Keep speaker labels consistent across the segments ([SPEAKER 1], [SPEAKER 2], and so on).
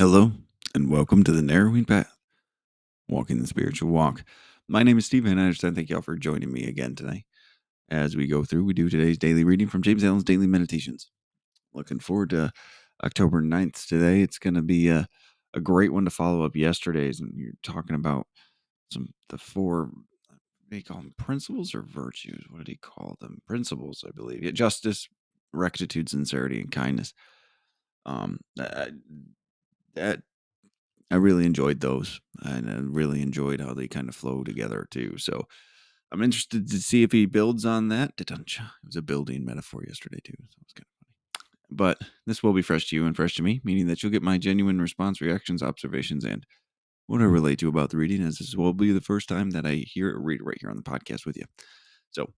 [SPEAKER 1] Hello, and welcome to the Narrowing Path, Walking the Spiritual Walk. My name is Stephen, and I just thank y'all for joining me again today. As we go through, we do today's daily reading from James Allen's Daily Meditations. Looking forward to October 9th today. It's going to be a great one to follow up yesterday's, and you're talking about the four, what do you call them, principles or virtues? What did he call them? Principles, I believe. Yeah, justice, rectitude, sincerity, and kindness. That I really enjoyed those, and I really enjoyed how they kind of flow together too. So I'm interested to see if he builds on that. Da-duncha. It was a building metaphor yesterday too, so it's kind of funny. But this will be fresh to you and fresh to me, meaning that you'll get my genuine response, reactions, observations, and what I relate to about the reading, as this will be the first time that I hear it or read it right here on the podcast with you. So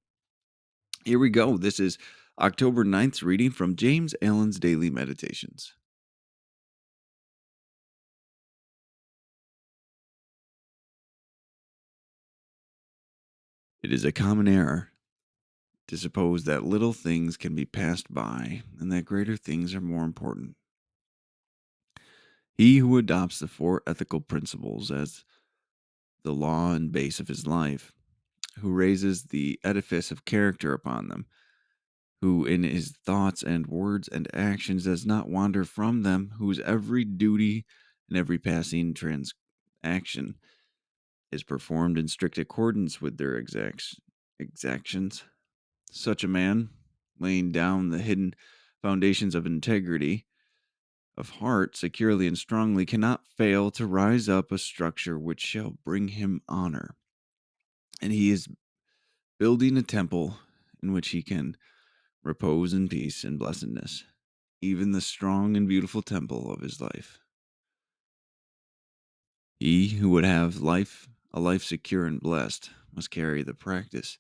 [SPEAKER 1] here we go. This is October 9th reading from James Allen's Daily Meditations. It is a common error to suppose that little things can be passed by and that greater things are more important. He who adopts the four ethical principles as the law and base of his life, who raises the edifice of character upon them, who in his thoughts and words and actions does not wander from them, whose every duty and every passing transaction is performed in strict accordance with their exactions. Such a man, laying down the hidden foundations of integrity of heart securely and strongly, cannot fail to rise up a structure which shall bring him honor. And he is building a temple in which he can repose in peace and blessedness, even the strong and beautiful temple of his life. He who would have a life secure and blessed, must carry the practice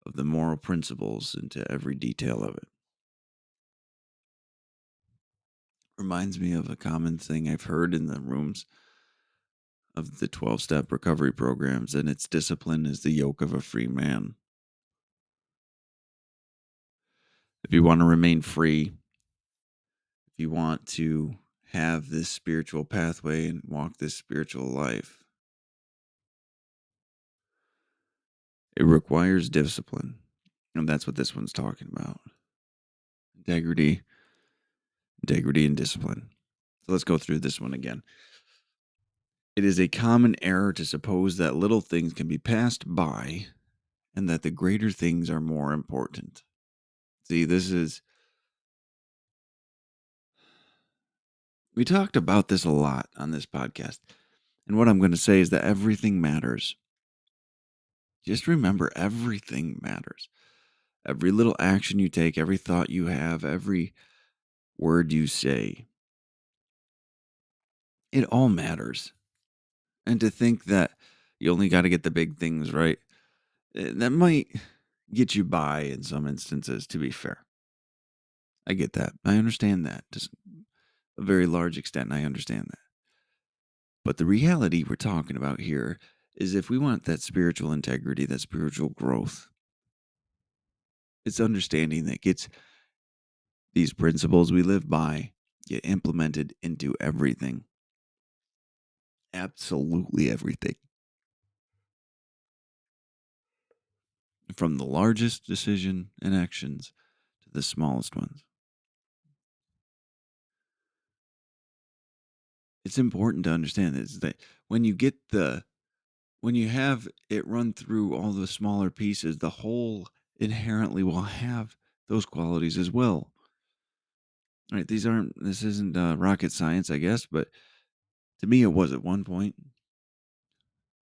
[SPEAKER 1] of the moral principles into every detail of it. Reminds me of a common thing I've heard in the rooms of the 12-step recovery programs, and its discipline is the yoke of a free man. If you want to remain free, if you want to have this spiritual pathway and walk this spiritual life, it requires discipline. And that's what this one's talking about. Integrity and discipline. So let's go through this one again. It is a common error to suppose that little things can be passed by and that the greater things are more important. See, we talked about this a lot on this podcast. And what I'm going to say is that everything matters. Just remember, everything matters. Every little action you take, every thought you have, every word you say, it all matters. And to think that you only got to get the big things right, that might get you by in some instances, to be fair. I get that. I understand that. To a very large extent, I understand that. But the reality we're talking about here is if we want that spiritual integrity, that spiritual growth, it's understanding that gets these principles we live by get implemented into everything. Absolutely everything. From the largest decision and actions to the smallest ones. It's important to understand is that when you have it run through all the smaller pieces, the whole inherently will have those qualities as well. All right, this isn't rocket science, I guess, but to me it was at one point.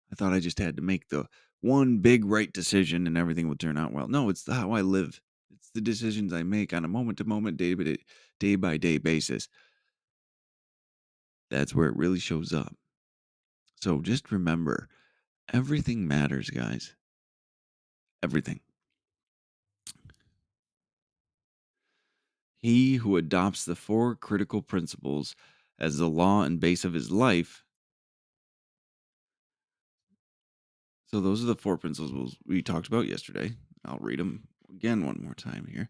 [SPEAKER 1] I thought I just had to make the one big right decision and everything would turn out well. No, it's how I live. It's the decisions I make on a moment to moment, day by day basis. That's where it really shows up. So just remember, everything matters, guys. Everything. He who adopts the four critical principles as the law and base of his life. So those are the four principles we talked about yesterday. I'll read them again one more time here.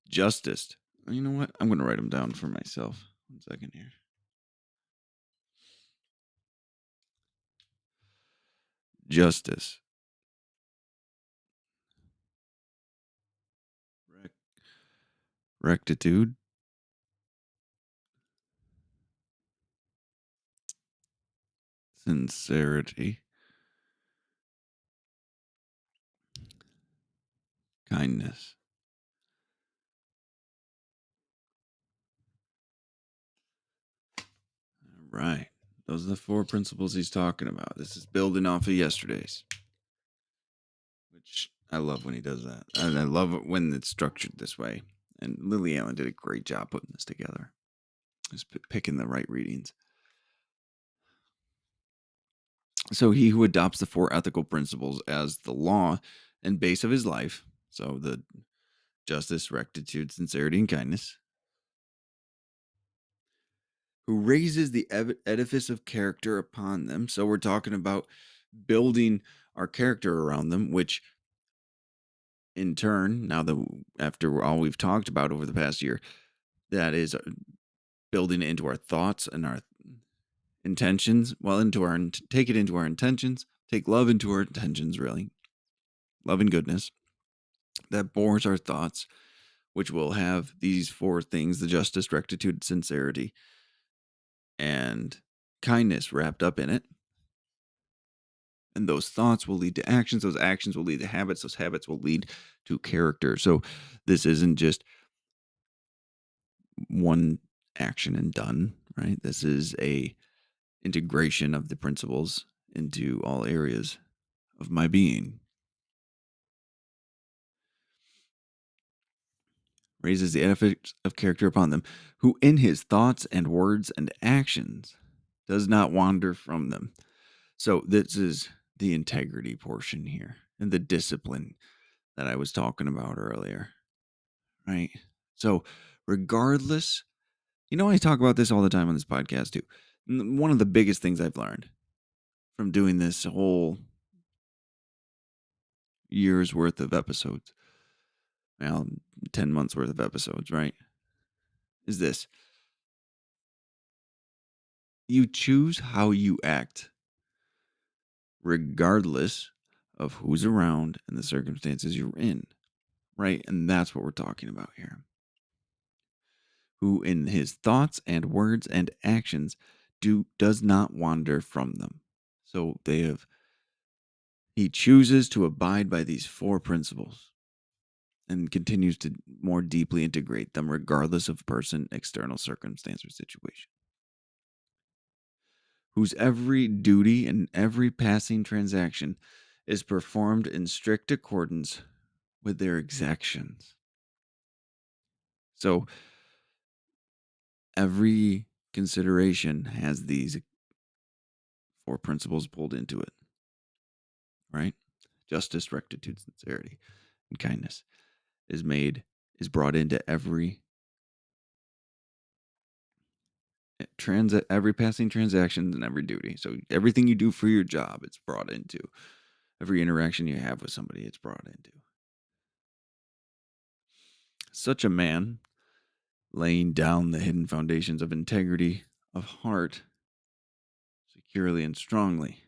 [SPEAKER 1] Justice. You know what? I'm going to write them down for myself. 1 second here. justice, rec- rectitude, sincerity, kindness. Right. Those are the four principles he's talking about. This is building off of yesterday's, which I love when he does that. And I love it when it's structured this way. And Lily Allen did a great job putting this together. Just picking the right readings. So he who adopts the four ethical principles as the law and base of his life, so the justice, rectitude, sincerity, and kindness, who raises the edifice of character upon them. So we're talking about building our character around them, which in turn, now that after all we've talked about over the past year, that is building it into our thoughts and our intentions. Well, take it into our intentions, take love into our intentions, really, love and goodness that bores our thoughts, which will have these four things: the justice, rectitude, sincerity, and kindness wrapped up in it. And those thoughts will lead to actions. Those actions will lead to habits. Those habits will lead to character. So this isn't just one action and done, right? This is a integration of the principles into all areas of my being. Raises the edifice of character upon them, who in his thoughts and words and actions does not wander from them. So this is the integrity portion here and the discipline that I was talking about earlier, right? So regardless, I talk about this all the time on this podcast too. One of the biggest things I've learned from doing this whole year's worth of episodes, well, 10 months worth of episodes, right? Is this: you choose how you act regardless of who's around and the circumstances you're in, right? And that's what we're talking about here. Who in his thoughts and words and actions does not wander from them. So he chooses to abide by these four principles and continues to more deeply integrate them regardless of person, external circumstance, or situation. Whose every duty and every passing transaction is performed in strict accordance with their exactions. So every consideration has these four principles pulled into it, right? Justice, rectitude, sincerity, and kindness is brought into every passing transaction and every duty. So everything you do for your job, it's brought into. Every interaction you have with somebody, it's brought into. Such a man, laying down the hidden foundations of integrity of heart securely and strongly.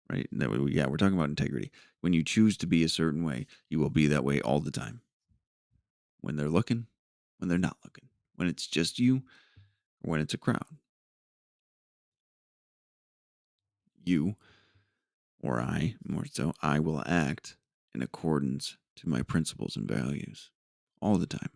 [SPEAKER 1] Right? We're talking about integrity. When you choose to be a certain way, you will be that way all the time. When they're looking, when they're not looking, when it's just you, or when it's a crowd. You, or I, more so, I will act in accordance to my principles and values all the time.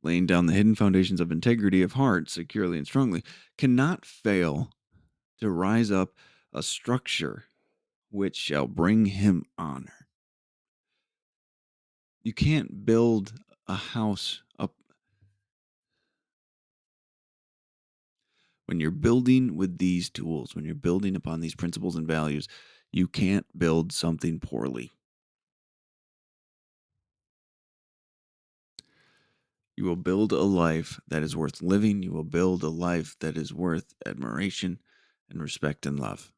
[SPEAKER 1] Laying down the hidden foundations of integrity of heart securely and strongly cannot fail to rise up a structure which shall bring him honor. You can't build a house up. When you're building with these tools, when you're building upon these principles and values, you can't build something poorly. You will build a life that is worth living. You will build a life that is worth admiration and respect and love.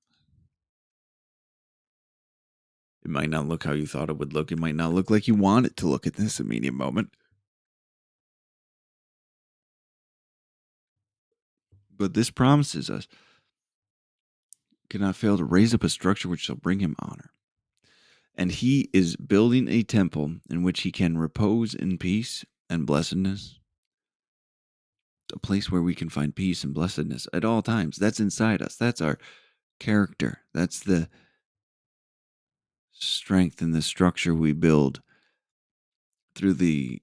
[SPEAKER 1] It might not look how you thought it would look. It might not look like you want it to look at this immediate moment. But this promises us cannot fail to raise up a structure which shall bring him honor. And he is building a temple in which he can repose in peace and blessedness, a place where we can find peace and blessedness at all times. That's inside us. That's our character. That's the strength and the structure we build through the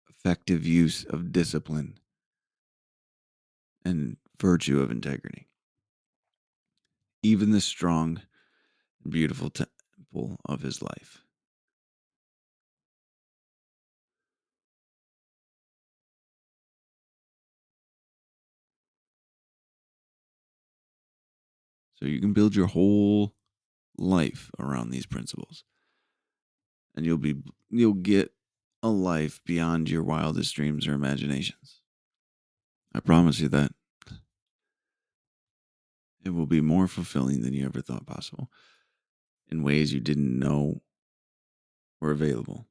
[SPEAKER 1] effective use of discipline and virtue of integrity. Even the strong and beautiful temple of his life. So you can build your whole life around these principles, and you'll get a life beyond your wildest dreams or imaginations. I promise you that. It will be more fulfilling than you ever thought possible in ways you didn't know were available.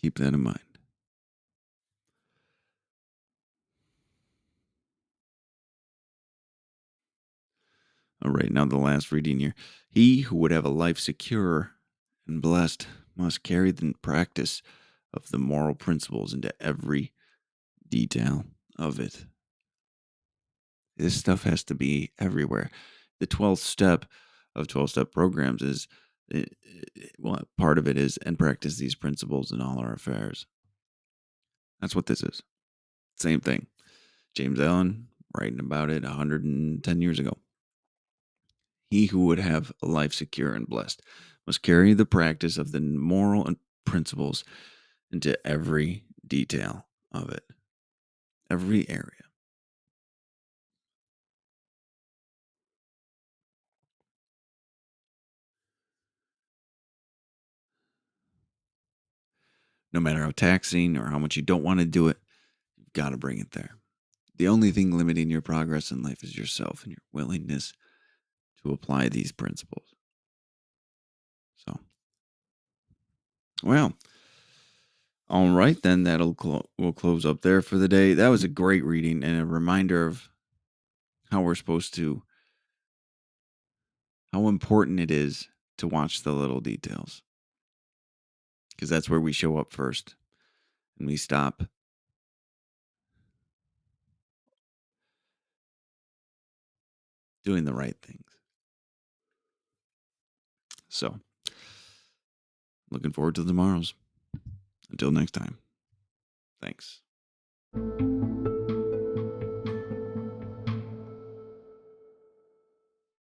[SPEAKER 1] Keep that in mind. All right, now the last reading here. He who would have a life secure and blessed must carry the practice of the moral principles into every detail of it. This stuff has to be everywhere. The 12th step of 12-step programs is, well, part of it is, and practice these principles in all our affairs. That's what this is. Same thing. James Allen writing about it 110 years ago. He who would have a life secure and blessed must carry the practice of the moral and principles into every detail of it, every area. No matter how taxing or how much you don't want to do it, you've got to bring it there. The only thing limiting your progress in life is yourself and your willingness to apply these principles. So, well, all right, then we'll close up there for the day. That was a great reading and a reminder of how we're supposed to, how important it is to watch the little details, because that's where we show up first and we stop doing the right things. So, looking forward to tomorrow's. Until next time. Thanks.